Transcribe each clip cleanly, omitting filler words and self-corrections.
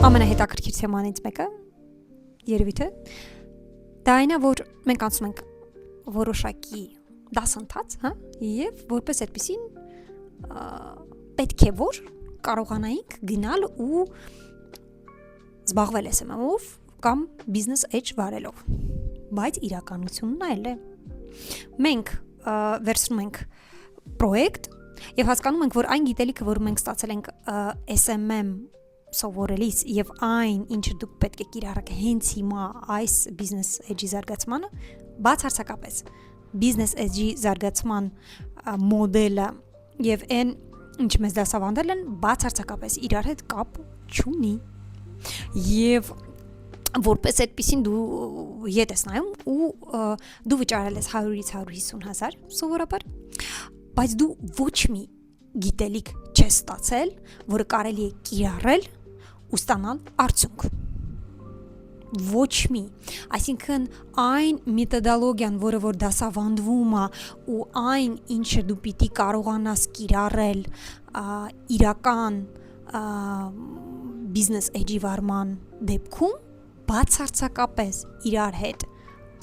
Ամենահետաքրքիր թեմանից մեկը երևի թե դա այն է, որ մենք անցնում ենք որոշակի դասընթաց, հա, եւ որպես այդպեսին պետք է որ կարողանայինք գնալ ու զբաղվել SMM-ով կամ business edge վարելով, բայց իրականությունն այլ է։ Մենք վերցնում ենք պրոյեկտ եւ հասկանում ենք, որ այն գիտելիքը, որ մենք ստացել ենք SMM սովորելիս եւ այն, ինչը դուք պետք է կիրառեք հենց հիմա այս business edge-ի զարգացմանը, բացարձակապես business edge-ի զարգացման մոդելը եւ այն, ինչ մեզ դասավանդել են, բացարձակապես իրար հետ կապ չունի։ Եվ որպես այդպեսին դու ետ ես նայում ու դու վճարել ես 100-ից 150 հազար սովորաբար, բայց դու ոչ մի գիտելիք չես ստացել, որը կարելի է կիրառել ու ստանալ արդյունք։ Ոչ մի, այսինքն այն մեթոդոլոգիան, որը որ դասավանդվում է ու այն, ինչը դու պիտի կարողանաս կիրառել իրական business edge-ի վարման դեպքում, բացարձակապես իրար հետ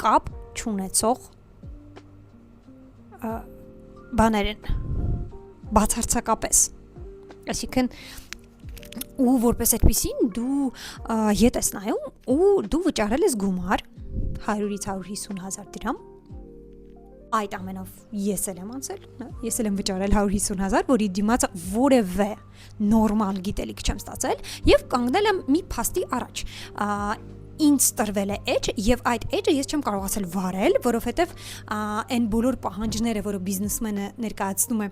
կապ չունեցող բաներ են, բացարձակապես, այսինքն ու որպես այդպեսին դու ետ ես նայում ու դու վճարել ես գումար 100-ից 150 հազար դրամ, այդ ամենով ես էլ եմ անցել, ես էլ եմ վճարել 150 հազար, որի դիմաց որևէ նորմալ գիտելիք չեմ ստացել եւ կանգնել եմ մի փաստի առաջ, ինձ տրվել է edge եւ այդ edge-ը ես չեմ կարողացել վարել, որովհետեւ այն բոլոր պահանջները, որը բիզնեսմենը ներկայացնում է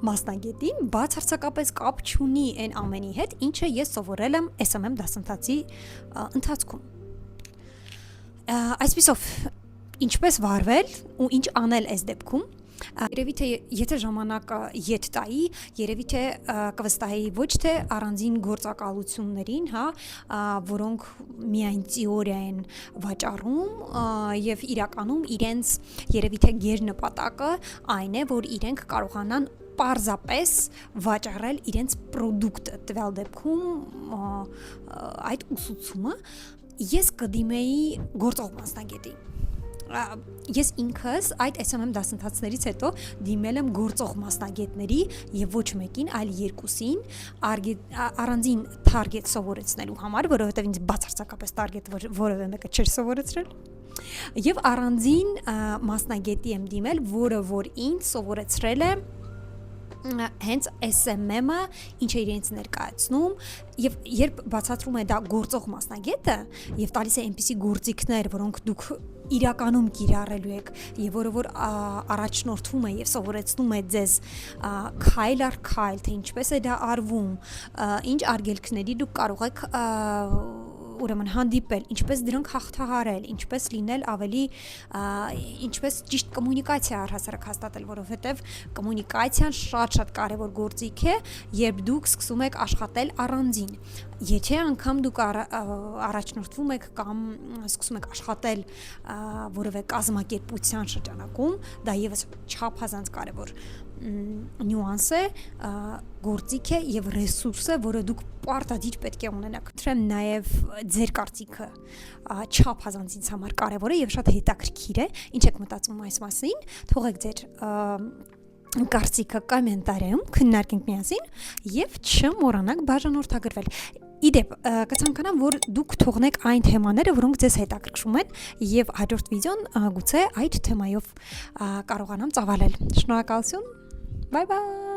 մասնագետին, բացարձակապես կապ չունի այն ամենի հետ, ինչը ես սովորել եմ SMM դասընթացի ընթացքում։ Այսպիսով, ինչպես վարվել ու ինչ անել այս դեպքում, երևի թե եթե ժամանակը ետ տայի, երևի թե կվստահեի ոչ թե առանձին գործակալություններին, հա, որոնք միայն թեորիա են վաճառում եւ իրականում իրենց երևի թե գերնպատակը այն է, որ իրենք կարողանան պարզապես վաճառել իրենց պրոդուկտը, տվյալ դեպքում այդ ուսուցումը ես կդիմեի գործող մասնագետի։ Ես ինքս այդ SMM դասընթացներից հետո դիմել եմ գործող մասնագետների եւ ոչ մեկին, այլ երկուսին առանձին target սովորեցնելու համար, որովհետեւ ինձ բացարձակապես target որևէ մեկը չէր սովորեցրել։ Եվ առանձին մասնագետի եմ դիմել, որը որ ինձ սովորեցրել է հենց SMM-ը, ինչը իրենց ներկայացնում եւ երբ բացատրում է դա գործող մասնագետը եւ տալիս է այնպիսի գործիքներ, որոնք դուք իրականում կիրառելու եք եւ որը որ առաջնորդվում է եւ սովորեցնում է ձեզ քայլ առ քայլ, թե ինչպես է դա արվում, ինչ արգելքների դուք կարող եք ուրեմն հանդիպել, ինչպես դրանք հաղթահարել, ինչպես լինել ավելի, ինչպես ճիշտ կոմունիկացիա առհասարակ հաստատել, որովհետև կոմունիկացիան շատ կարևոր գործիք է, երբ դուք սկսում եք աշխատել առանձին։ Եթե անգամ դուք առաջնորդվում եք կամ սկսում եք աշխատել որևէ կազմակերպության շրջանակում, դա եւս չափազանց կարևոր նյուանս է, գործիք է եւ ռեսուրս է, որը դուք պարտադիր պետք է ունենաք։ Խնդրեմ նաեւ ձեր կարծիքը չափազանց ինձ համար կարևոր է եւ շատ հետաքրքիր է, ինչ եք մտածում այս մասին, թողեք ձեր կարծիքը կոմենտարիում, քննարկենք միասին եւ չմոռանաք բաժանորդագրվել։ Իդեպ, կցանկանամ, որ դուք թողնեք այն թեմաները, որոնք ձեզ հետաքրքրում են եւ հաջորդ վիդեոն գուցե այդ թեմայով կարողանամ ծավալել։ Շնորհակալություն։ Bye bye.